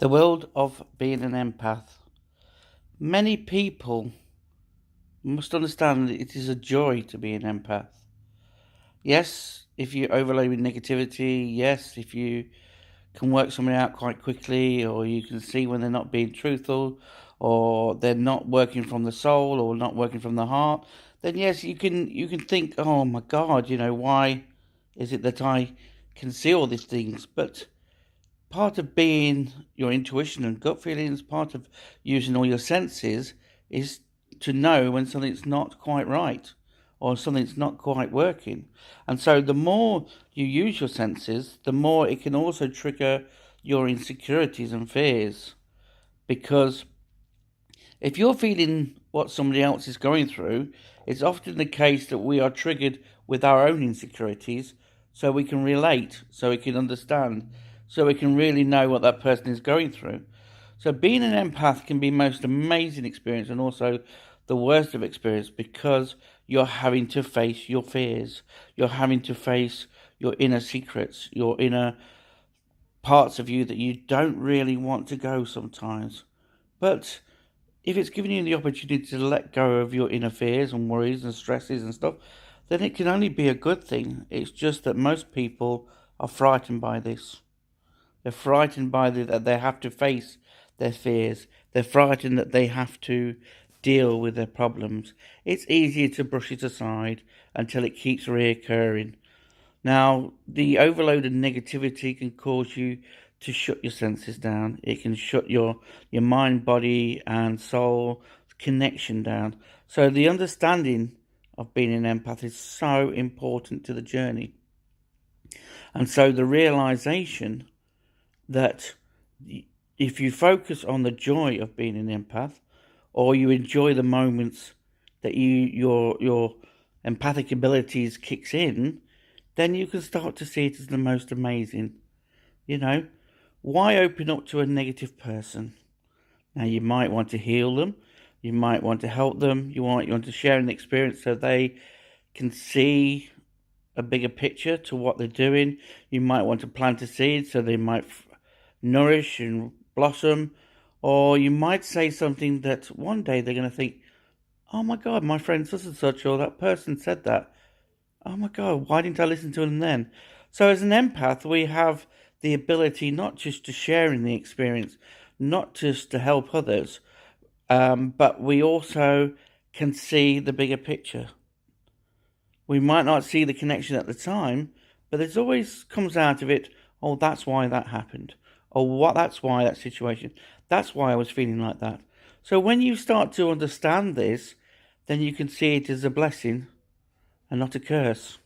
The world of being an empath. Many people must understand that it is a joy to be an empath. Yes, if you overload with negativity, yes, if you can work somebody out quite quickly, or you can see when they're not being truthful, or they're not working from the soul, or not working from the heart, then yes, you can think, oh my God, why is it that I can see all these things? But part of being your intuition and gut feelings, part of using all your senses, is to know when something's not quite right or something's not quite working. And so the more you use your senses, the more it can also trigger your insecurities and fears. Because if you're feeling what somebody else is going through, it's often the case that we are triggered with our own insecurities, so we can relate, so we can understand, so we can really know what that person is going through. So being an empath can be the most amazing experience and also the worst of experience, because you're having to face your fears. You're having to face your inner secrets, your inner parts of you that you don't really want to go sometimes. But if it's giving you the opportunity to let go of your inner fears and worries and stresses and stuff, then it can only be a good thing. It's just that most people are frightened by this. They're frightened by that they have to face their fears. They're frightened that they have to deal with their problems. It's easier to brush it aside until it keeps reoccurring. Now, the overload of negativity can cause you to shut your senses down. It can shut your mind, body, and soul connection down. So the understanding of being an empath is so important to the journey. And so the realization that if you focus on the joy of being an empath, or you enjoy the moments that your empathic abilities kicks in, then you can start to see it as the most amazing. Why open up to a negative person? Now, you might want to heal them, you might want to help them, you might want to share an experience so they can see a bigger picture to what they're doing. You might want to plant a seed so they might nourish and blossom, or you might say something that one day they're going to think, oh my God, my friend such and such, or that person said that. Oh my God, why didn't I listen to them then? So as an empath, we have the ability not just to share in the experience, not just to help others, but we also can see the bigger picture. We might not see the connection at the time, but there's always comes out of it, oh, that's why that happened. Or that's why that situation. That's why I was feeling like that. So when you start to understand this, then you can see it as a blessing and not a curse.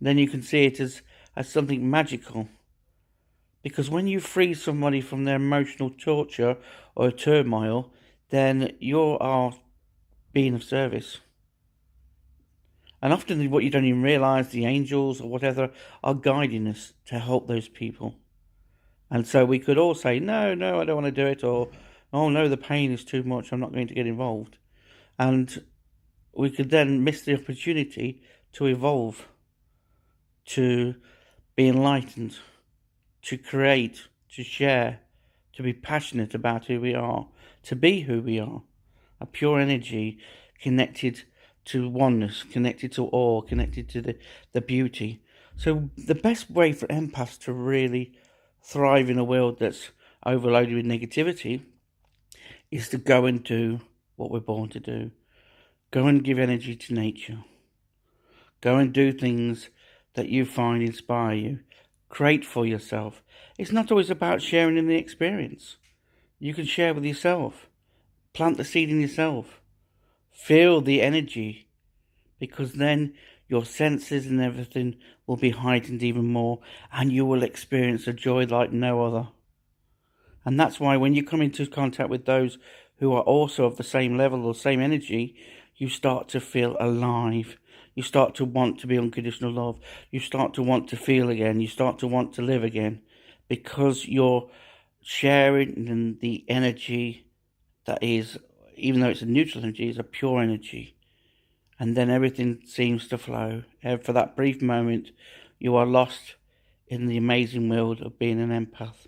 Then you can see it as something magical. Because when you free somebody from their emotional torture or turmoil, then you are being of service. And often what you don't even realise, the angels or whatever are guiding us to help those people. And so we could all say, no, I don't want to do it, or, oh no, the pain is too much, I'm not going to get involved. And we could then miss the opportunity to evolve, to be enlightened, to create, to share, to be passionate about who we are, to be who we are, a pure energy connected to oneness, connected to awe, connected to the beauty. So the best way for empaths to really thrive in a world that's overloaded with negativity is to go and do what we're born to do. Go and give energy to nature. Go and do things that you find inspire you. Create for yourself. It's not always about sharing in the experience. You can share with yourself. Plant the seed in yourself. Feel the energy, because then your senses and everything will be heightened even more, and you will experience a joy like no other. And that's why when you come into contact with those who are also of the same level or same energy, you start to feel alive. You start to want to be unconditional love. You start to want to feel again. You start to want to live again, because you're sharing in the energy that is, even though it's a neutral energy, is a pure energy. And then everything seems to flow. For that brief moment, you are lost in the amazing world of being an empath.